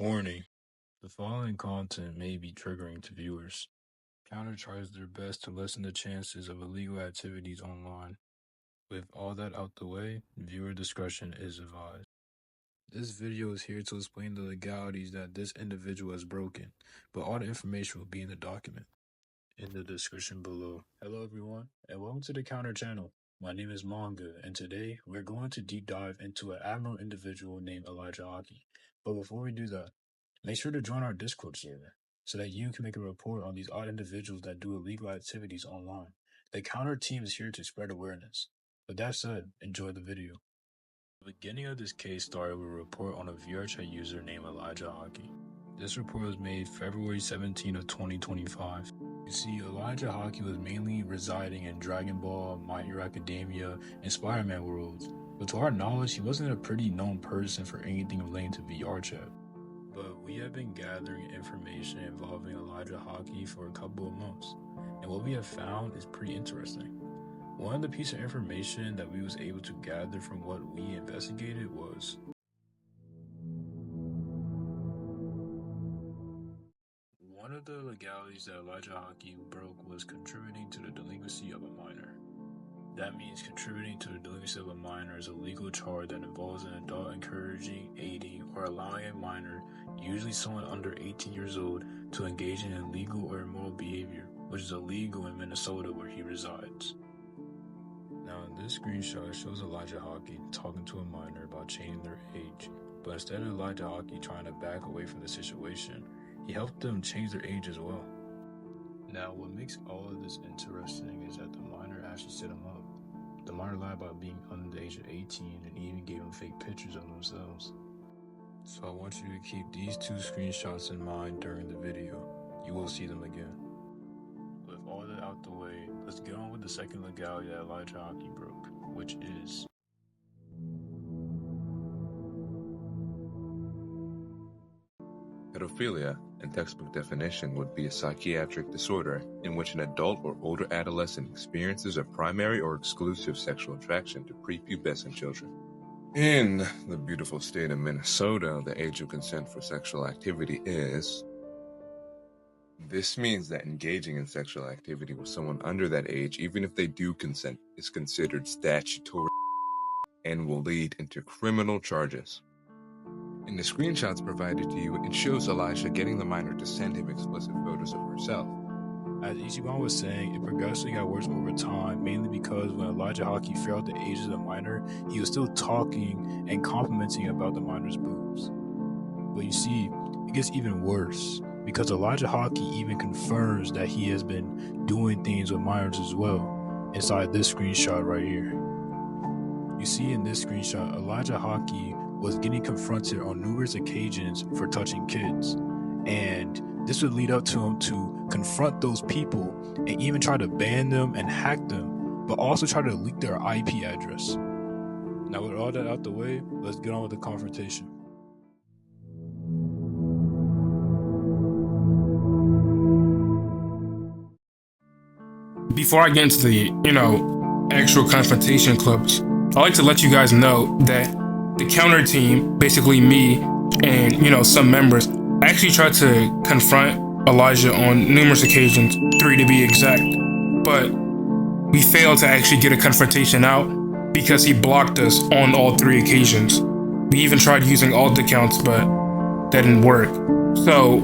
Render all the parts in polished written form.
Warning: the following content may be triggering to viewers. Counter tries their best to lessen the chances of illegal activities online. With all that out the way, viewer discretion is advised. This video is here to explain the legalities that this individual has broken, but all the information will be in the document in the description below. Hello everyone, and welcome to the Counter channel. My name is Manga, and today we're going to deep dive into an abnormal individual named Elijah Hockey. But before we do that, make sure to join our Discord server so that you can make a report on these odd individuals that do illegal activities online. The Counter team is here to spread awareness. With that said, enjoy the video. The beginning of this case started with a report on a VRChat user named Elijah Hockey. This report was made February 17 of 2025. You see, Elijah Hockey was mainly residing in Dragon Ball, My Hero Academia, and Spider-Man worlds, but to our knowledge, he wasn't a pretty known person for anything related to VRChat. But we have been gathering information involving Elijah Hockey for a couple of months, and what we have found is pretty interesting. One of the pieces of information that we was able to gather from what we investigated was one of the legalities that Elijah Hockey broke was contributing to the delinquency of a minor. That means contributing to the delinquency of a minor is a legal charge that involves an adult encouraging, aiding, or allowing a minor, usually someone under 18 years old, to engage in illegal or immoral behavior, which is illegal in Minnesota where he resides. Now in this screenshot, it shows Elijah Hockey talking to a minor about changing their age, but instead of Elijah Hockey trying to back away from the situation, he helped them change their age as well. Now, what makes all of this interesting is that the minor actually set him up. The minor lied about being under the age of 18 and even gave him fake pictures of themselves. So I want you to keep these two screenshots in mind during the video. You will see them again. With all that out the way, let's get on with the second legality that Elijah Hockey broke, which is Pedophilia, in textbook definition, would be a psychiatric disorder in which an adult or older adolescent experiences a primary or exclusive sexual attraction to prepubescent children. In the beautiful state of Minnesota, the age of consent for sexual activity is... This means that engaging in sexual activity with someone under that age, even if they do consent, is considered statutory and will lead into criminal charges. In the screenshots provided to you, it shows Elijah getting the minor to send him explicit photos of herself. As Ichiban was saying, it progressively got worse over time, mainly because when Elijah Hockey figured out the age of the minor, he was still talking and complimenting about the minor's boobs. But you see, it gets even worse, because Elijah Hockey even confirms that he has been doing things with minors as well, inside this screenshot right here. You see in this screenshot, Elijah Hockey was getting confronted on numerous occasions for touching kids, and this would lead up to him to confront those people and even try to ban them and hack them, but also try to leak their IP address. Now with all that out the way, let's get on with the confrontation. Before I get into the, actual confrontation clips, I'd like to let you guys know that the counter team, basically me and, some members, actually tried to confront Elijah on numerous occasions, 3 to be exact, but we failed to actually get a confrontation out because he blocked us on all 3 occasions. We even tried using alt accounts, but that didn't work. So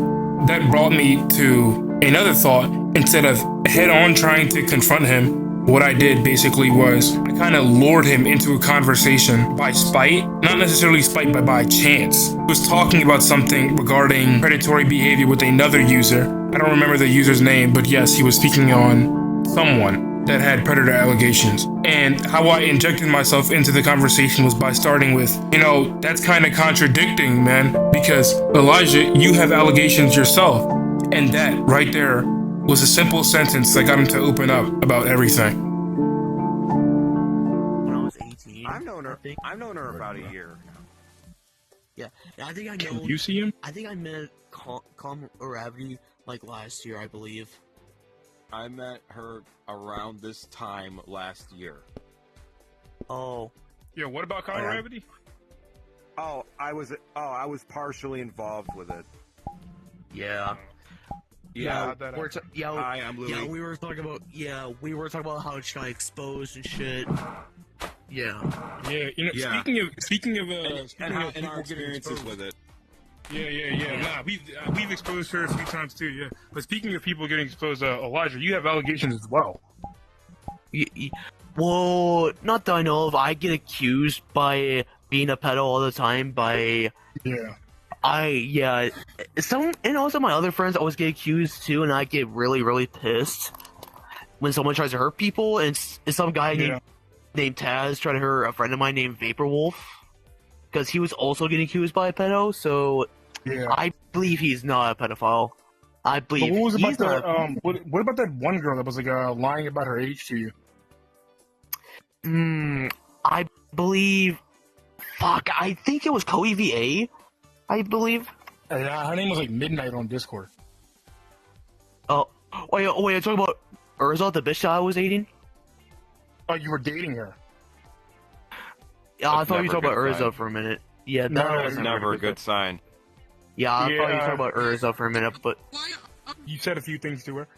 that brought me to another thought. Instead of head-on trying to confront him, what I did basically was I kind of lured him into a conversation by spite, not necessarily spite, but by chance. He was talking about something regarding predatory behavior with another user. I don't remember the user's name, but yes, he was speaking on someone that had predator allegations. And how I injected myself into the conversation was by starting with, that's kind of contradicting, man, because Elijah, you have allegations yourself. And that right there was a simple sentence that got him to open up about everything. When I was 18, I've known her about a year. Yeah, I think I know. Can you see him? I think I met Gravity like last year, I believe. I met her around this time last year. Oh. Yo, what about Colorado? I was partially involved with it. Yeah. Yeah. Hi, I'm Louis. we were talking about how she got exposed and shit. Yeah. Yeah, you know, Yeah. speaking of And people our getting experiences exposed. with it. Yeah. Nah, we've exposed her a few times too. Yeah, but speaking of people getting exposed, Elijah, you have allegations as well. Well, not that I know of. I get accused by being a pedo all the time by Yeah. some, and also my other friends always get accused too, and I get really, really pissed when someone tries to hurt people, and some guy named Taz tried to hurt a friend of mine named Vaporwolf, because he was also getting accused by a pedo, so Yeah. I believe he's not a pedophile. I believe But what was about he's not. that? What about that one girl that was like lying about her age to you? I believe. Fuck, I think it was Co-EVA. I believe. Her name was like Midnight on Discord. Oh, wait, you're talking about Urza, the bitch that I was dating? Oh, you were dating her. Yeah, I That's thought you were talking about never a good Urza sign. for a minute. Yeah, No, that That's was never a good sign. Yeah, I thought you were Yeah. talking about Urza for a minute, but You said a few things to her.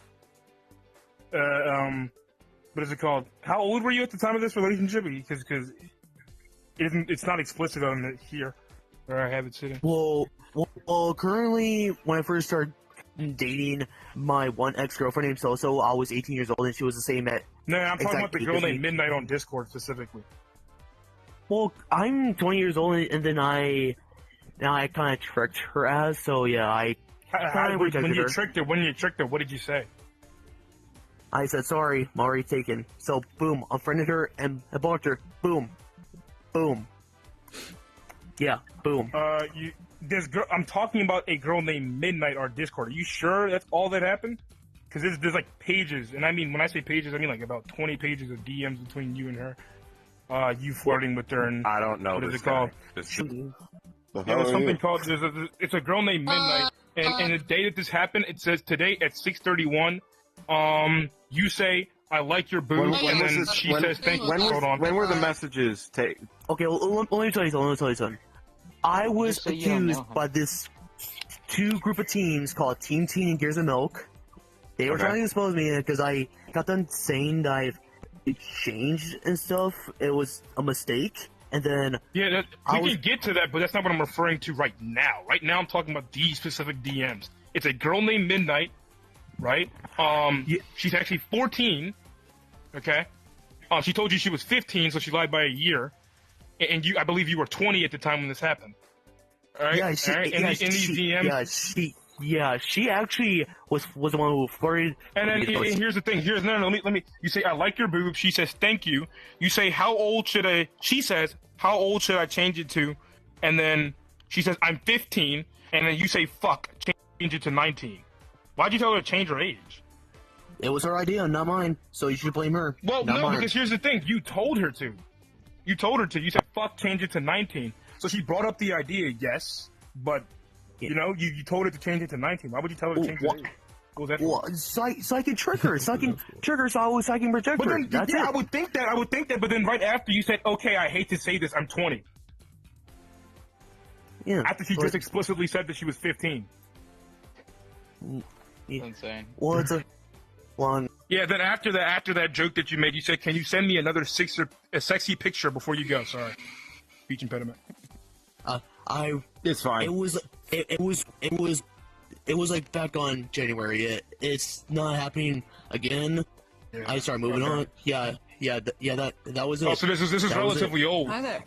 What is it called? How old were you at the time of this relationship? Because it's not explicit on it here, where I have it sitting. well, currently, when I first started dating my one ex-girlfriend named Soso, I was 18 years old, and she was the same at. No, I'm talking about the Exactly, girl because named Midnight on Discord specifically. Well, I'm 20 years old, and then I kind of tricked her as, so yeah, I kinda When rejected you her. tricked her, what did you say? I said, sorry, I'm already taken. So, boom, unfriended her and I blocked her. Boom. Boom. Yeah, boom. I'm talking about a girl named Midnight on Discord. Are you sure that's all that happened? Because there's like pages, and I mean, when I say pages, I mean like about 20 pages of DMs between you and her. You flirting with her, and I don't know. what is this it called? guy. Yeah, there's something called. It's a girl named Midnight, and the day that this happened, it says today at 6:31. You say I like your boob, and then she says thank you. Hold on. When were the messages taken? Okay, well, let me tell you something. I was Just say you don't accused know him. by this two group of teams called Team Teen and Gears of Milk. They were Okay. trying to expose me because I got done saying that I've changed and stuff. It was a mistake. And then Yeah, we can get to that, but that's not what I'm referring to right now. Right now, I'm talking about these specific DMs. It's a girl named Midnight, right? She's actually 14. Okay. She told you she was 15, so she lied by a year. And I believe you were 20 at the time when this happened. All right. yeah, All right? In these DMs. she actually was the one who flirted. And then with me. and here's the thing. Let me. You say I like your boob. She says thank you. You say how old should I? She says how old should I change it to? And then she says I'm 15. And then you say fuck, change it to 19. Why'd you tell her to change her age? It was her idea, not mine. So you should blame her. Well, not no, mine. because here's the thing. You told her to. You told her to. You said fuck, change it to 19. So she brought up the idea, yes, but you know, you told her to change it to 19. Why would you tell her to change her age? What was that for? Well, so I can trick her. So I can reject But her. then, That's yeah, it. I would think that. But then, right after you said, "Okay, I hate to say this, I'm 20." Yeah. After she but- just explicitly said that she was 15. That's insane. Well, it's a one. Yeah. Then after that joke that you made, you said, "Can you send me another sexy picture before you go?" Sorry, speech impediment. It's fine. It was like back on January. It's not happening again. Yeah. I started moving on. Yeah. That was it. Oh, so this is That was relatively old. Hi there.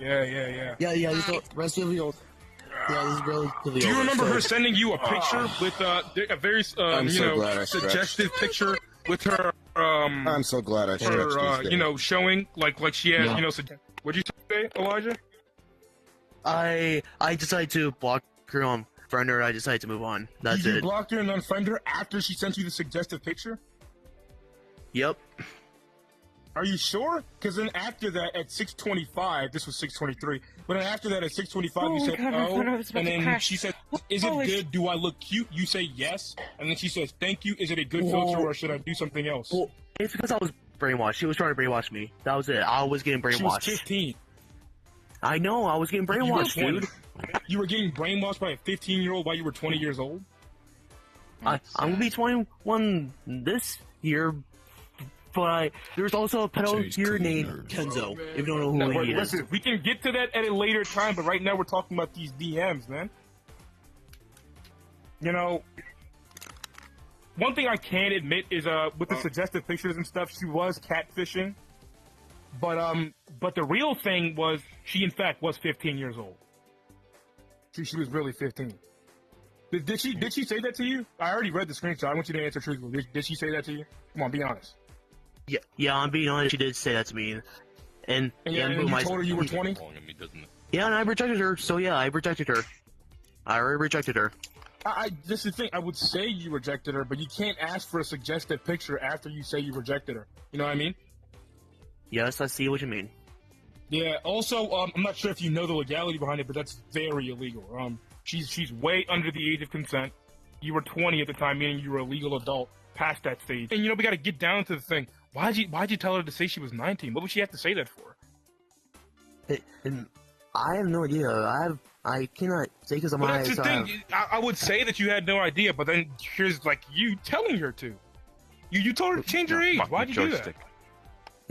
Yeah. Yeah. This is relatively old. Yeah, this is relatively old. Do you remember So- her sending you a picture with a very I'm so glad I stretched. suggestive picture with her I'm so glad I stretched her these days. showing like she has Yeah. What'd you say, Elijah? I decided to block her on friend her. I decided to move on. That's You it. blocked her and unfriended her after she sent you the suggestive picture? Yep. Are you sure? Because then after that, at 6:25, this was 6:23, but then after that, at 6:25, you said, God, I thought I was about and to then crash. she said, is it Holy good? Do I look cute? You say yes, and then she says, thank you. Is it a good filter, or should I do something else? Well, it's because I was brainwashed. She was trying to brainwash me. That was it. I was getting She was brainwashed. 15. I know. I was getting You were brainwashed, 20. dude. You were getting brainwashed by a 15-year-old while you were 20 years old? I'm gonna be 21 this year, but there's also a pedo here named Kenzo. If you don't know who he is. Listen, we can get to that at a later time, but right now we're talking about these DMs, man. You know, one thing I can admit is with the suggestive pictures and stuff, she was catfishing. But the real thing was she in fact was 15 years old. She was really 15. Did she say that to you? I already read the screenshot. I want you to answer truthfully. Did she say that to you? Come on, be honest. Yeah, I'm being honest. She did say that to me, and you told her you were 20. Yeah, and I rejected her. So yeah, I rejected her. I already rejected her. This is the thing. I would say you rejected her, but you can't ask for a suggestive picture after you say you rejected her. You know what I mean? Yes, I see what you mean. Yeah. Also, I'm not sure if you know the legality behind it, but that's very illegal. She's way under the age of consent. You were 20 at the time, meaning you were a legal adult past that stage. And we got to get down to the thing. Why'd you tell her to say she was 19? What would she have to say that for? And I have no idea. I cannot say because of my. That's the thing. I would say that you had no idea, but then here's like you telling her to. You told her to change her age. Why'd you do that?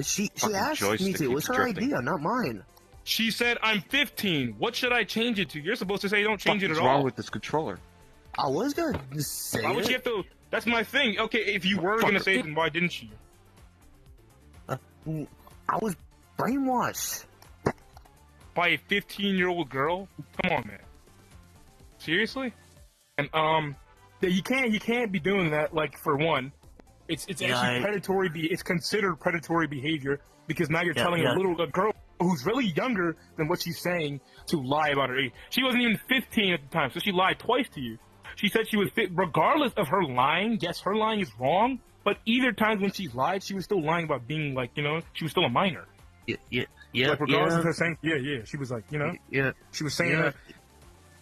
She asked me to. It was her idea, not mine. She said, "I'm 15. What should I change it to?" You're supposed to say, "Don't change it at all." What's wrong with this controller? I was gonna say. Why would she have to? That's my thing. Okay, if you were gonna say it, then why didn't she? I was brainwashed by a 15-year-old girl. Come on, man. Seriously? And you can't be doing that. Like, for one, it's actually predatory. It's considered predatory behavior because now you're telling a girl who's really younger than what she's saying to lie about her age. She wasn't even 15 at the time, so she lied twice to you. She said she was regardless of her lying. Yes, her lying is wrong, but either times when she lied, she was still lying about being like, she was still a minor. Yeah. Like regardless of her saying, she was like, she was saying that.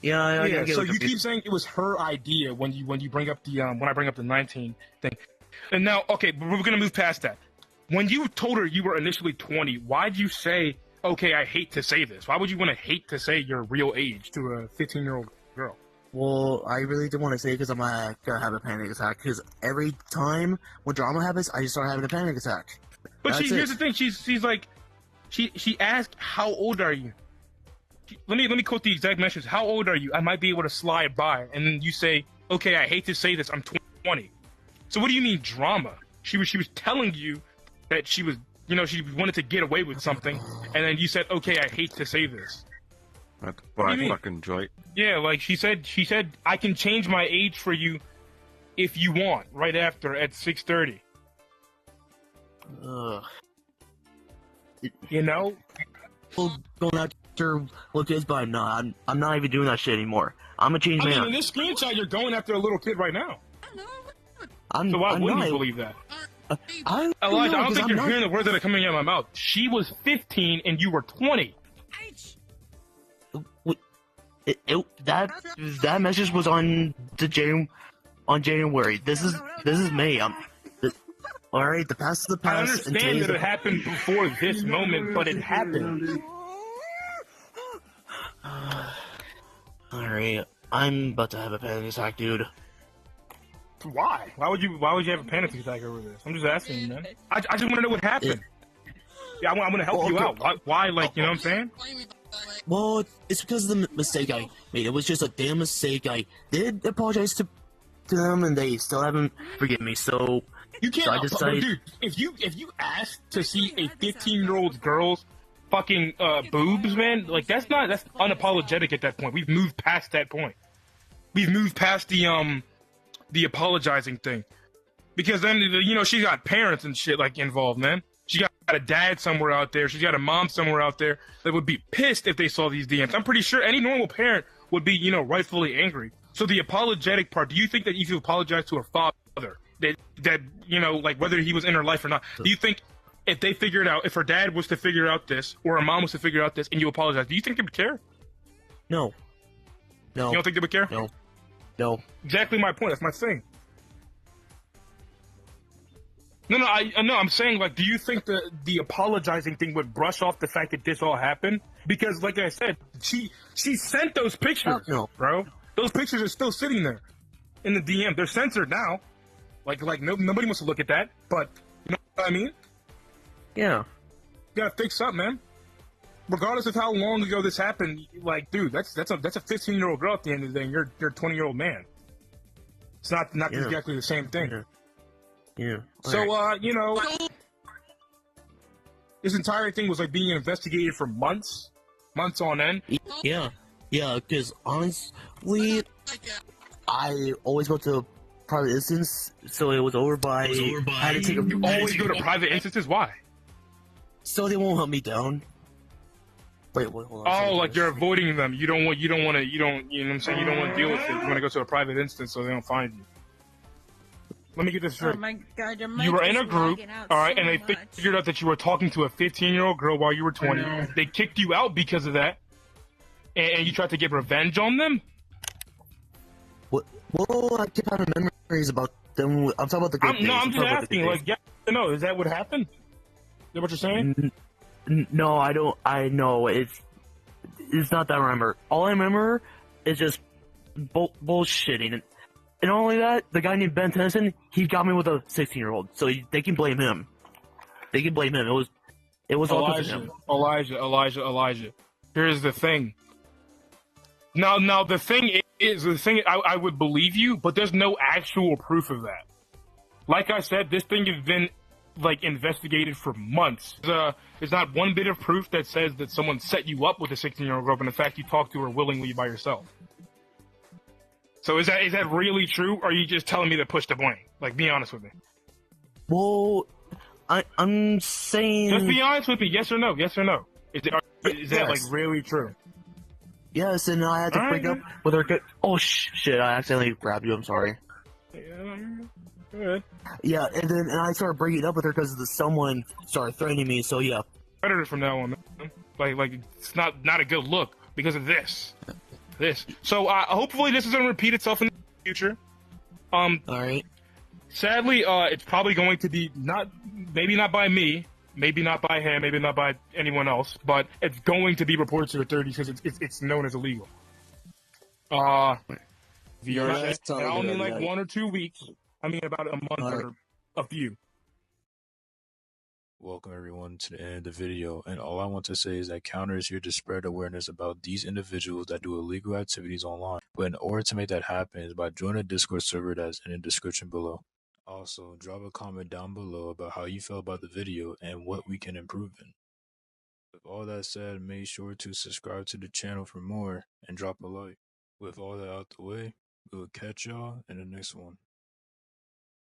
Yeah. So you keep saying it was her idea when you bring up the when I bring up the 19 thing, and now okay, but we're gonna move past that. When you told her you were initially 20, why'd you say, okay, I hate to say this? Why would you want to hate to say your real age to a 15-year-old girl? Well, I really didn't want to say it because I'm gonna have a panic attack. Because every time when drama happens, I just start having a panic attack. But here's the thing. She's like, she asked, "How old are you?" Let me quote the exact message. "How old are you? I might be able to slide by." And then you say, "Okay, I hate to say this, I'm 20." So what do you mean drama? She was telling you that she was, she wanted to get away with something, and then you said, "Okay, I hate to say this." That's what I fucking enjoy. Yeah, like she said, I can change my age for you if you want. Right after at 6:30. Going after little kids, but I'm not even doing that shit anymore. I'm a changed man. In this screenshot, you're going after a little kid right now. So why wouldn't you believe that? Elijah, I don't think you're hearing the words that are coming out of my mouth. She was 15 and you were 20. That message was on January. This is May. All right, the past is the past. I understand that it happened before this moment, but it happened. All right, I'm about to have a panic attack, dude. Why? Why would you have a panic attack over this? I'm just asking you, man. I just want to know what happened. Yeah, I want to help you out. Why? Like, you know what I'm saying? Well, it's because of the mistake I made. It was just a damn mistake. I did apologize to them, and they still haven't forgiven me. So you can't, dude. If you ask to see a 15-year-old girl's fucking boobs, man, like that's unapologetic at that point. We've moved past that point. We've moved past the apologizing thing, because then she's got parents and shit like involved, man. She got a dad somewhere out there. She's got a mom somewhere out there that would be pissed if they saw these DMs. I'm pretty sure any normal parent would be, rightfully angry. So the apologetic part, do you think that if you apologize to her father, that like whether he was in her life or not, do you think if they figured out, if her dad was to figure out this, or her mom was to figure out this, and you apologize, do you think they would care? No. You don't think they would care? No. Exactly my point. That's my thing. No, I'm saying, like, do you think the apologizing thing would brush off the fact that this all happened? Because, like I said, she sent those pictures, bro. Those pictures are still sitting there in the DM. They're censored now. Nobody wants to look at that. But you know what I mean? Yeah. You gotta fix up, man. Regardless of how long ago this happened, like, dude, that's a 15-year-old girl at the end of the day, and you're a 20-year-old man. It's not exactly the same thing. Yeah. So, you know, this entire thing was like being investigated for months on end. Yeah, because honestly, I always go to private instance, so it was over by. You always go to private instances? Why? So they won't hunt me down. Wait, hold on. Oh, like you're avoiding them. You know what I'm saying? You don't want to deal with it. You want to go to a private instance so they don't find you. Let me get this straight. Oh my God, you were in a group, all right, and they figured out that you were talking to a 15-year-old girl while you were 20. They kicked you out because of that, and you tried to get revenge on them? Well, I keep having memories about them. I'm talking about the good days. I'm just asking, like, yeah, no, is that what happened? Is that what you're saying? No, I don't. I know it's not that I remember. All I remember is just bullshitting. And not only that, the guy named Ben Tennyson, he got me with a 16-year-old, so they can blame him. It was all because of him. Elijah. Here's the thing. Now the thing I would believe you, but there's no actual proof of that. Like I said, this thing has been like investigated for months. There's not one bit of proof that says that someone set you up with a 16-year-old girl, but in fact you talked to her willingly by yourself. So is that really true, or are you just telling me to push the blame? Like, be honest with me. Well, I'm saying... Just be honest with me, yes or no? Is that, like, really true? Yes, and I had to break up with her... Oh, shit, I accidentally grabbed you, I'm sorry. Good. Yeah, and I started breaking up with her because someone started threatening me, so yeah. Predator from now on, man. Like it's not a good look because of this. So hopefully this doesn't repeat itself in the future. All right. Sadly, it's probably going to be maybe not by me, maybe not by him, maybe not by anyone else, but it's going to be reported to the authorities because it's known as illegal. VR chat. And I only like 1 or 2 weeks. I mean, about a month or a few. Welcome everyone to the end of the video, and all I want to say is that Counter is here to spread awareness about these individuals that do illegal activities online. But in order to make that happen is by joining a Discord server that's in the description below. Also, drop a comment down below about how you felt about the video and what we can improve in. With all that said, make sure to subscribe to the channel for more and drop a like. With all that out the way, we'll catch y'all in the next one.